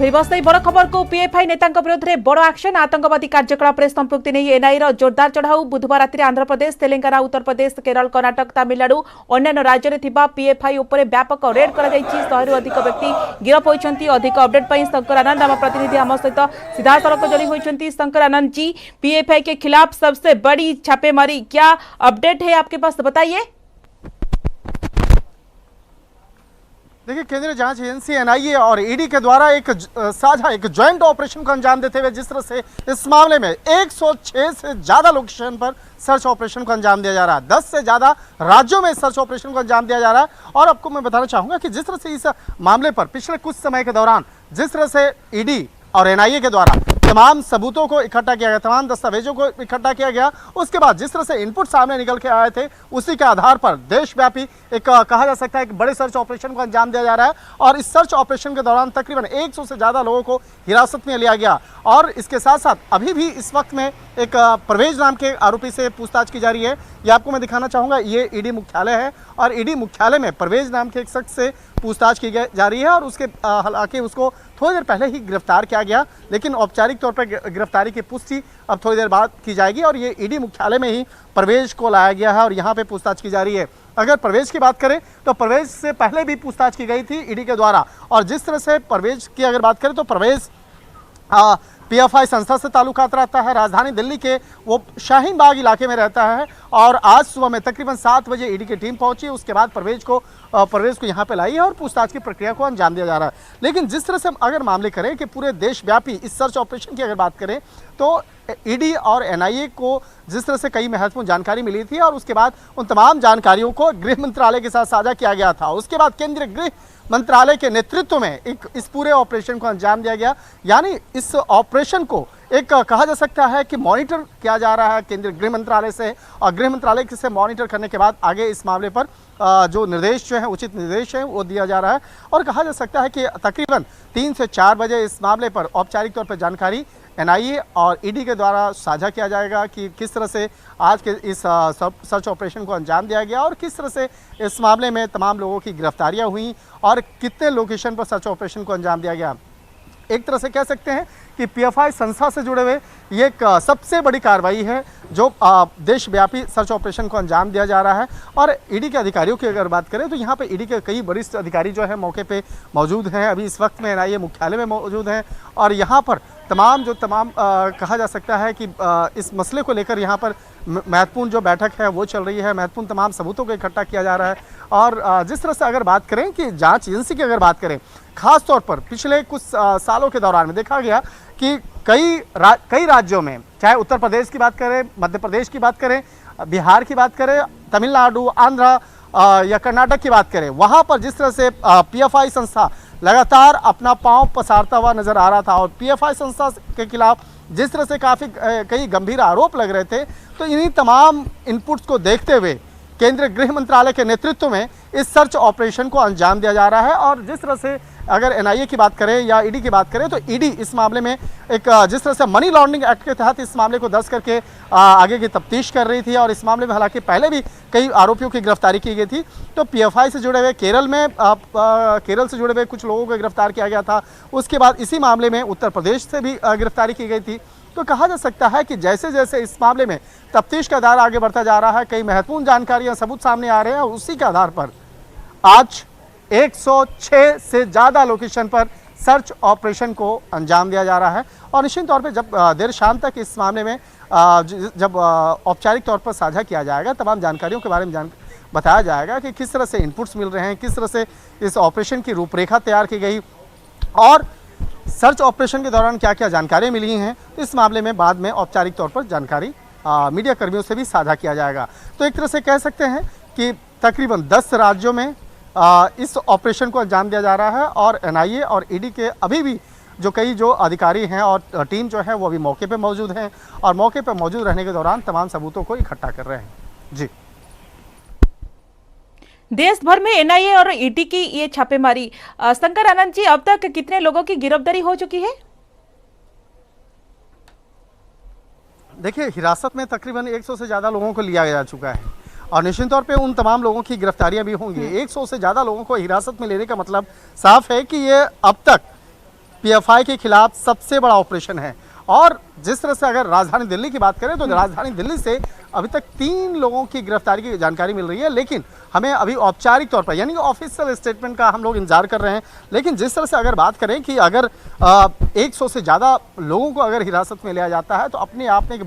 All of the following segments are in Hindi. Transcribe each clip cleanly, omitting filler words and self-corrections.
बड़ खबर को पीएफआई नेता विरोध में बड़ एक्शन आतंकवादी कार्यकलाप संपृक्ति नहीं एनआईर जोरदार चढ़ाऊ बुधवार राति आंध्र प्रदेश तेलंगाना उत्तर प्रदेश केरल कर्नाटक तमिलनाडु अन्य राज्य में पीएफआई उपर व्यापक रेड कर 100 अधिक व्यक्ति गिरफ होती। अधिक अपडेट पर शंकर आनंद आम प्रतिनिधि आम सहित सीधा सड़क जोड़ी होती। शंकर आनंद जी, पीएफआई के खिलाफ सबसे बड़ी छापेमारी, क्या अपडेट है आपके पास, बताइए। देखिए, केंद्रीय जांच एजेंसी एनआईए और ईडी के द्वारा एक साझा ज्वाइंट ऑपरेशन को अंजाम देते हुए जिस तरह से इस मामले में 106 से ज्यादा लोकेशन पर सर्च ऑपरेशन को अंजाम दिया जा रहा है, 10 से ज्यादा राज्यों में सर्च ऑपरेशन को अंजाम दिया जा रहा है। और आपको मैं बताना चाहूंगा कि जिस तरह से इस मामले पर पिछले कुछ समय के दौरान जिस तरह से ईडी और एनआईए के द्वारा तमाम सबूतों को इकट्ठा किया गया, तमाम दस्तावेजों को इकट्ठा किया गया, उसके बाद जिस तरह से इनपुट सामने निकल के आए थे उसी के आधार पर देशव्यापी एक कहा जा सकता है कि बड़े सर्च ऑपरेशन को अंजाम दिया जा रहा है। और इस सर्च ऑपरेशन के दौरान तकरीबन 100 से ज़्यादा लोगों को हिरासत में लिया गया। और इसके साथ साथ अभी भी इस वक्त में एक परवेज नाम के आरोपी से पूछताछ की जा रही है। ये आपको मैं दिखाना चाहूँगा, ये ईडी मुख्यालय है और ईडी मुख्यालय में परवेज नाम के एक शख्स से पूछताछ की जा रही है। और उसके हालांकि उसको थोड़ी देर पहले ही गिरफ्तार किया गया, लेकिन औपचारिक तौर पर गिरफ्तारी की पुष्टि अब थोड़ी देर बाद की जाएगी। और ये ईडी मुख्यालय में ही परवेज को लाया गया है और यहाँ पे पूछताछ की जा रही है। अगर परवेज की बात करें तो परवेज से पहले भी पूछताछ की गई थी ईडी के द्वारा। और जिस तरह से परवेज की अगर बात करें तो परवेज पीएफआई संस्था से ताल्लुकात रखता है, राजधानी दिल्ली के वो शाहीन बाग इलाके में रहता है। और आज सुबह में तकरीबन 7 बजे ईडी की टीम पहुंची, उसके बाद परवेज को यहाँ पे लाई है और पूछताछ की प्रक्रिया को अंजाम दिया जा रहा है। लेकिन जिस तरह से हम अगर मामले करें कि पूरे देशव्यापी इस सर्च ऑपरेशन की अगर बात करें तो ईडी और एनआईए को जिस तरह से कई महत्वपूर्ण जानकारी मिली थी और उसके बाद उन तमाम जानकारियों को गृह मंत्रालय के साथ साझा किया गया था। उसके बाद केंद्रीय गृह मंत्रालय के नेतृत्व में इस पूरे ऑपरेशन को अंजाम दिया गया। यानी इस ऑपरेशन को एक कहा जा सकता है कि मॉनिटर किया जा रहा है केंद्रीय गृह मंत्रालय से, और गृह मंत्रालय से मॉनिटर करने के बाद आगे इस मामले पर जो निर्देश जो है, उचित निर्देश है, वो दिया जा रहा है। और कहा जा सकता है कि तकरीबन 3 से 4 बजे इस मामले पर औपचारिक तौर पर जानकारी एनआईए और ईडी के द्वारा साझा किया जाएगा कि किस तरह से आज के इस सर्च ऑपरेशन को अंजाम दिया गया और किस तरह से इस मामले में तमाम लोगों की गिरफ्तारियां हुई और कितने लोकेशन पर सर्च ऑपरेशन को अंजाम दिया गया। एक तरह से कह सकते हैं कि पीएफआई संस्था से जुड़े हुए ये एक सबसे बड़ी कार्रवाई है जो देशव्यापी सर्च ऑपरेशन को अंजाम दिया जा रहा है। और ईडी के अधिकारियों की अगर बात करें तो यहाँ पे ईडी के कई वरिष्ठ अधिकारी जो है मौके पे मौजूद हैं, अभी इस वक्त में एनआईए मुख्यालय में मौजूद हैं। और यहाँ पर तमाम कहा जा सकता है कि इस मसले को लेकर यहाँ पर महत्वपूर्ण जो बैठक है वो चल रही है, महत्वपूर्ण तमाम सबूतों को इकट्ठा किया जा रहा है। और जिस तरह से अगर बात करें कि जांच एजेंसी की अगर बात करें, खास तौर पर पिछले कुछ सालों के दौरान में देखा गया कि कई राज्यों में, चाहे उत्तर प्रदेश की बात करें, मध्य प्रदेश की बात करें, बिहार की बात करें, तमिलनाडु, आंध्र या कर्नाटक की बात करें, वहाँ पर जिस तरह से पीएफआई संस्था लगातार अपना पांव पसारता हुआ नजर आ रहा था और पीएफआई संस्था के खिलाफ जिस तरह से कई गंभीर आरोप लग रहे थे, तो इन्हीं तमाम इनपुट्स को देखते हुए केंद्रीय गृह मंत्रालय के नेतृत्व में इस सर्च ऑपरेशन को अंजाम दिया जा रहा है। और जिस तरह से अगर एनआईए की बात करें या ईडी की बात करें तो ईडी इस मामले में एक जिस तरह से मनी लॉन्ड्रिंग एक्ट के तहत इस मामले को दर्ज करके आगे की तफ्तीश कर रही थी। और इस मामले में हालांकि पहले भी कई आरोपियों की गिरफ्तारी की गई थी। तो पीएफआई से जुड़े हुए केरल से जुड़े हुए कुछ लोगों को गिरफ्तार किया गया था। उसके बाद इसी मामले में उत्तर प्रदेश से भी गिरफ्तारी की गई थी। तो कहा जा सकता है कि जैसे जैसे इस मामले में तफ्तीश का दायरा आगे बढ़ता जा रहा है, कई महत्वपूर्ण जानकारियां, सबूत सामने आ रहे हैं और उसी के आधार पर आज 106 से ज़्यादा लोकेशन पर सर्च ऑपरेशन को अंजाम दिया जा रहा है। और निश्चित तौर पे जब देर शाम तक इस मामले में जब औपचारिक तौर पर साझा किया जाएगा, तमाम जानकारियों के बारे में बताया जाएगा कि किस तरह से इनपुट्स मिल रहे हैं, किस तरह से इस ऑपरेशन की रूपरेखा तैयार की गई और सर्च ऑपरेशन के दौरान क्या क्या जानकारियाँ मिली हैं। तो इस मामले में बाद में औपचारिक तौर पर जानकारी मीडिया कर्मियों से भी साझा किया जाएगा। तो एक तरह से कह सकते हैं कि तकरीबन 10 राज्यों में इस ऑपरेशन को अंजाम दिया जा रहा है और एनआईए और ईडी के अभी भी जो अधिकारी हैं और टीम जो है वो अभी मौके पे मौजूद हैं और मौके पे मौजूद रहने के दौरान तमाम सबूतों को इकट्ठा कर रहे हैं। जी, देश भर में एनआईए और ईडी की ये छापेमारी, शंकर आनंद जी, अब तक कितने लोगों की गिरफ्तारी हो चुकी है? देखिए, हिरासत में तकरीबन 100 से ज़्यादा लोगों को लिया जा चुका है और निश्चित तौर पे उन तमाम लोगों की गिरफ्तारियां भी होंगी। 100 से ज़्यादा लोगों को हिरासत में लेने का मतलब साफ है कि ये अब तक पीएफआई के खिलाफ सबसे बड़ा ऑपरेशन है। और जिस तरह से अगर राजधानी दिल्ली की बात करें तो राजधानी दिल्ली से अभी तक 3 लोगों की गिरफ्तारी की जानकारी मिल रही है, लेकिन हमें अभी औपचारिक तौर पर यानी कि ऑफिशियल स्टेटमेंट का हम लोग इंतजार कर रहे हैं। लेकिन जिस तरह से अगर बात करें कि अगर 100 से ज़्यादा लोगों को अगर हिरासत में लिया जाता है तो अपने आप में एक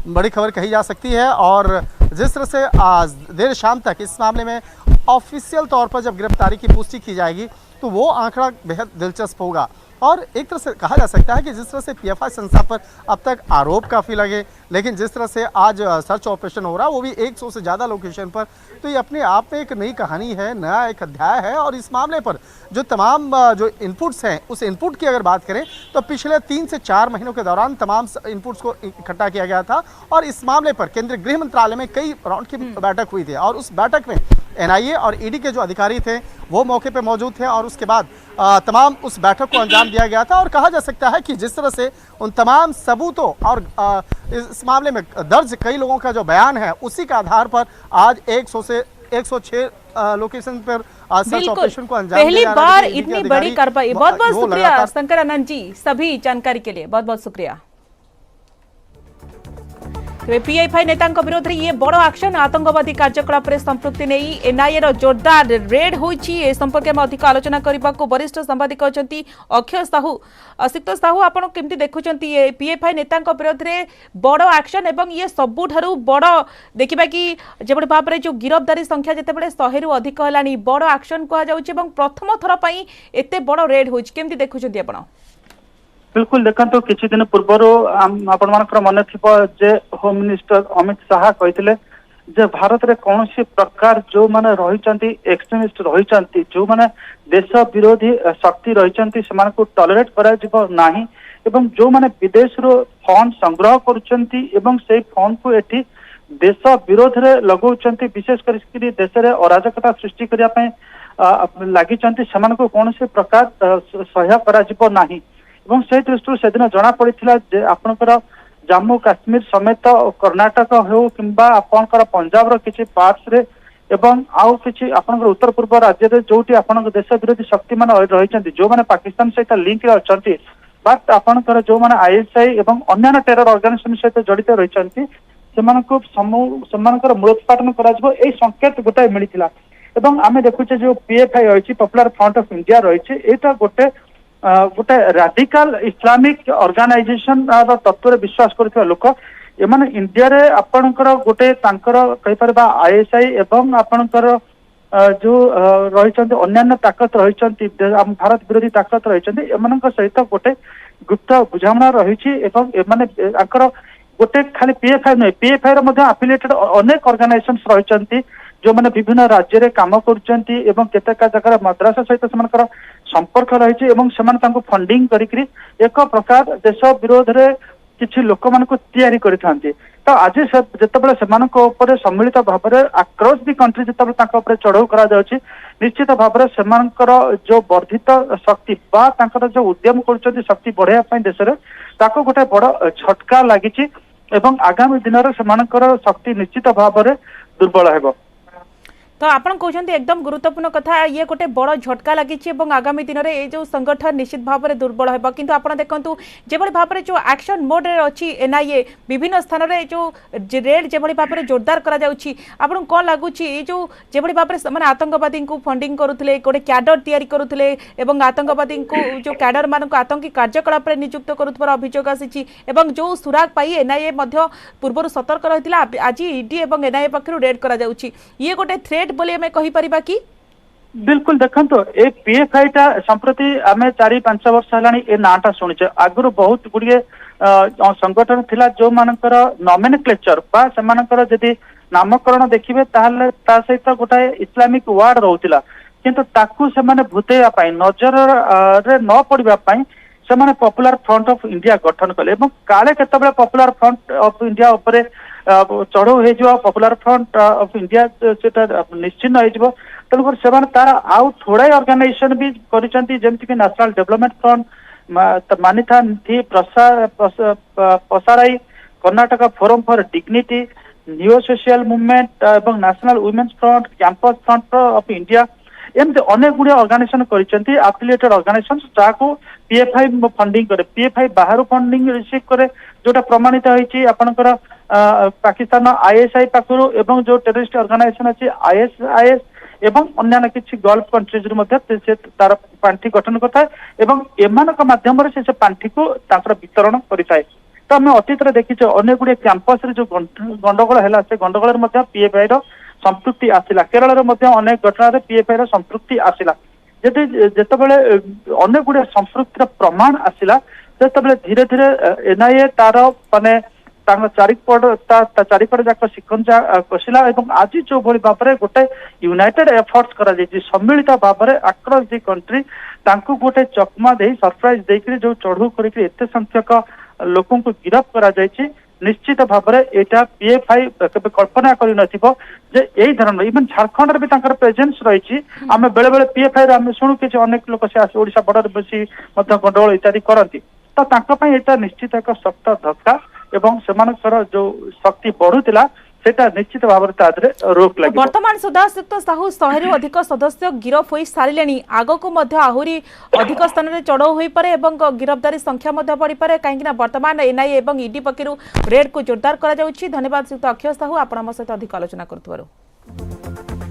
बड़ी खबर कही जा सकती है। और जिस तरह से आज देर शाम तक इस मामले में ऑफिशियल तौर पर जब गिरफ्तारी की पुष्टि की जाएगी तो वो आंकड़ा बेहद दिलचस्प होगा। और एक तरह से कहा जा सकता है कि जिस तरह से पीएफआई संस्था पर अब तक आरोप काफ़ी लगे, लेकिन जिस तरह से आज सर्च ऑपरेशन हो रहा है वो भी 100 से ज़्यादा लोकेशन पर, तो ये अपने आप में एक नई कहानी है, नया एक अध्याय है। और इस मामले पर जो तमाम जो इनपुट्स हैं उस इनपुट की अगर बात करें तो पिछले 3 से 4 महीनों के दौरान तमाम इनपुट्स को इकट्ठा किया गया था और इस मामले पर केंद्रीय गृह मंत्रालय में कई राउंड की बैठक हुई थी और उस बैठक में एनआईए और ईडी के जो अधिकारी थे वो मौके पे मौजूद थे और उसके बाद तमाम उस बैठक को अंजाम दिया गया था। और कहा जा सकता है कि जिस तरह से उन तमाम सबूतों और इस मामले में दर्ज कई लोगों का जो बयान है उसी के आधार पर आज 100 से 106 लोकेशन पर सर्च ऑपरेशन को अंजाम पहली बार इतनी बड़ी कार्रवाई। बहुत बहुत शुक्रिया शंकर आनंद जी, सभी जानकारी के लिए बहुत बहुत शुक्रिया। पीएफआई नेता विरोध में ये बड़ एक्शन, आतंकवादी कार्यकलाप संपृक्ति नहीं एनआईए जोरदार रेड होती संपर्क में अधिक आलोचना करने को वरिष्ठ सांबादिक अच्छा अक्षय साहू। सिक्त साहू, आपड़ केमती देखुं पीएफआई नेता विरोध में बड़ एक्शन एवं ये सबुठारु बड़ देखा कि जो भाव में जो गिरफ्तारी संख्या जिते 100 रु अधिक है बड़ एक्शन कहुच्छे प्रथम थर पर एत बड़ रेड होमती देखुं आप? बिल्कुल देखो किसी दिन पूर्व आपण मन थी होम मिनिस्टर अमित शाह कहते जे भारत में कौन प्रकार जो माने रही एक्सट्रीमिस्ट रही जो माने देश विरोधी शक्ति रही से टॉलरेट करा एवं जो माने विदेश रो फंड संग्रह कर फंड को एठी देश विरोध रे लगौचंती विशेष कर देश रे अराजकता सृष्टि करने लगी कौन प्रकार सह्य करा नाही। एवं से दृष्टि से दिन जना पड़ा आपणकर जम्मू काश्मीर समेत कर्नाटक हो कि पंजाब रो किछि पार्ट्स रे एवं आउ किछि आपणकर उत्तर पूर्व राज्य रे जोटी आपणक देश विरोधी शक्ति मान रही जो माने पाकिस्तान सहित लिंक रे अछंती बट आपणकर जो माने आईएसआई एवं अन्य टेरर ऑर्गेनाइजेशन सहित जड़ित रही सेमानकर मूलोत्पाटन करा ए संकेत गोटे मिलता। एवं आमे देखुचे जो पीएफआई रही पॉपुलर फ्रंट ऑफ इंडिया रही एटा गोटे राडिकल इस्लामिक ऑर्गेनाइजेशन तत्व विश्वास करथिबा लोक एमाने इंडिया रे आपणकर गोटे तांकर कहि परबा आईएसआई एवं आपणकर जो रही अन्य ताकत रही भारत विरोधी ताकत रही एमानक सहित गोटे गुप्त बुझामणा रही एवं एमाने आंकर गोटे खाली पीएफआई नुहे पीएफआई रो एफिलिएटेड अनेक ऑर्गेनाइजेशंस रही जो माने विभिन्न राज्य रे काम करुचंती एवं केतेका जगह मद्रास सहित सेमानकर संपर्क रही एवं सेमान फंडिंग करिकरी एक प्रकार देश विरोध रे किछि लोक मान को तैयारी करिथांती। तो आज जेतेबेले सेमानक ऊपर सम्मिलित भाव में अक्रॉस दि कंट्री जेतेबेले तांका ऊपर चढ़ाऊ करा जाउछि निश्चित भाव में सेमानकर जो वर्धित शक्ति बा तांकर जो उद्यम करुचंती शक्ति बढ़ाया पई देश रे ताको गोटे बड़ झटका लागिछि एवं आगामी दिन रे सेमानकर शक्ति निश्चित भाव में दुर्बल हेबो। तो आपन कहते एकदम गुरुत्वपूर्ण कथा ये गोटे बड़ झटका लगी आगामी दिन में ये जो संगठन निश्चित भाव में दुर्बल होगा किंतु आपन देखंतु जेभली भाव में जो एक्शन मोड रे अछि एनआईए विभिन्न स्थान में जो रेड जेभली भाव में जोरदार करा जाउछि आपन कोन लागुछि ये जो जेभली भाव में माने आतंकवादी को फंडिंग करुथिले गोटे कैडर तैयारी करुथिले एवं आतंकवादी को जो कैडर मान को आतंकी कार्यकलाप रे नियुक्त करुथबार अभियोग आसीछि एवं जो सुराग पाई एनआईए मध्य पूर्व सतर्क रहितिला आज ईडी एवं एनआईए पक्षरु रेड करा जाउछि ये गोटे थ्रेट बोली हमें कहि परिबा कि? बिल्कुल देखंतो ए पीएफआई टा संप्रति आमे 4-5 वर्ष हलानी ए नाटा सुनिचे आगुर बहुत गुडिये संगठन थिला जो मानकर नॉमेनक्लेचर बा सेमानकर जदि नामकरण देखिबे ताहले ता सहित गोटे इस्लामिक वार्ड रहउतिला किंतु ताकू सेमाने भूतेया पाई नजर रे न पड़िबा पाई सेमाने पॉपुलर फ्रंट ऑफ इंडिया गठन कले एवं काले केतबे पॉपुलर फ्रंट ऑफ इंडिया ऊपर चढ़ऊ हो पॉपुलर फ्रंट ऑफ इंडिया सेटा निश्चिन्न हो तेणुकर से तार आउ थोड़ा ऑर्गेनाइजेशन भी करिसेंती जेमति कि नेशनल डेवलपमेंट फ्रंट मानिथा थी पसाराई Karnataka forum for dignity new social movement एवं national women's front campus front of India एमती अनेक गुड़िया ऑर्गेनाइजेशन करछंती एफिलिएटेड ऑर्गेनाइजेशन जाको पीएफआई फंडिंग करे पीएफआई बाहर फंडिंग रिसीव करे जोटा प्रमाणित होईची आपनकर पाकिस्तान आईएसआई पाखरु एवं जो टेररिस्ट ऑर्गेनाइजेशन अछि आईएसआईएस एवं अन्य किसी गल्फ कंट्रीज से तार पांठी गठन करता एवं एमानक माध्यम से पांठी को वितरण करता है। तो आम अतीत देखीचे अनेक गुड़े कैंपस जो गंडगोल है से गंडगोल पीएफआई संपृक्ति आसला केरल अनेक घटना पीएफआई संपृक्ति आसला जदि जितेबाला अनेक गुड़े संपृक्तिर प्रमाण आसला से धीरे धीरे एनआईए तार माने चारिपट जाक शिकंजा कषिला आज जो भली भाव में गोटे यूनाइटेड एफर्ट्स करा सम्मिलित भाव में अक्रॉस दि कंट्री तांको गोटे चकमा दे सरप्राइज देकरी जो चढ़ू करके एते संख्यक लोकों को गिरफ्त करा जायछि निश्चित भाव में एटा पीएफआई केबे कल्पना करि नथिबो जे एई धरण इवन झारखंड रे भी तांकर प्रेजेंस रहिछि आमे बेले बेले पीएफआई रे आमे सुनु कि अनेक लोक से आसी ओडिशा बॉर्डर बसी मध्य गंडगोल इत्यादि करंती तो तांको पई एटा निश्चित एक सख्त धक्का एवं सेमानकर जो शक्ति बढ़ुतिला सेटा निश्चित भाव में रोक लगे। वर्तमान सुधा श्रीयुक्त साहू 100 रु अधिक सदस्य गिरफ हो सारे आग को आहरी अधिक स्थान में चढ़ऊ हो पारे एवं गिरफ्तारी संख्या बढ़ी पारे कहीं वर्तमान एनआईए और ईडी पक्षर रेड को जोरदार करा जाउछि। धन्यवाद श्रीयुक्त अक्षय साहू आपण सहित अधिक आलोचना करुथिबारु।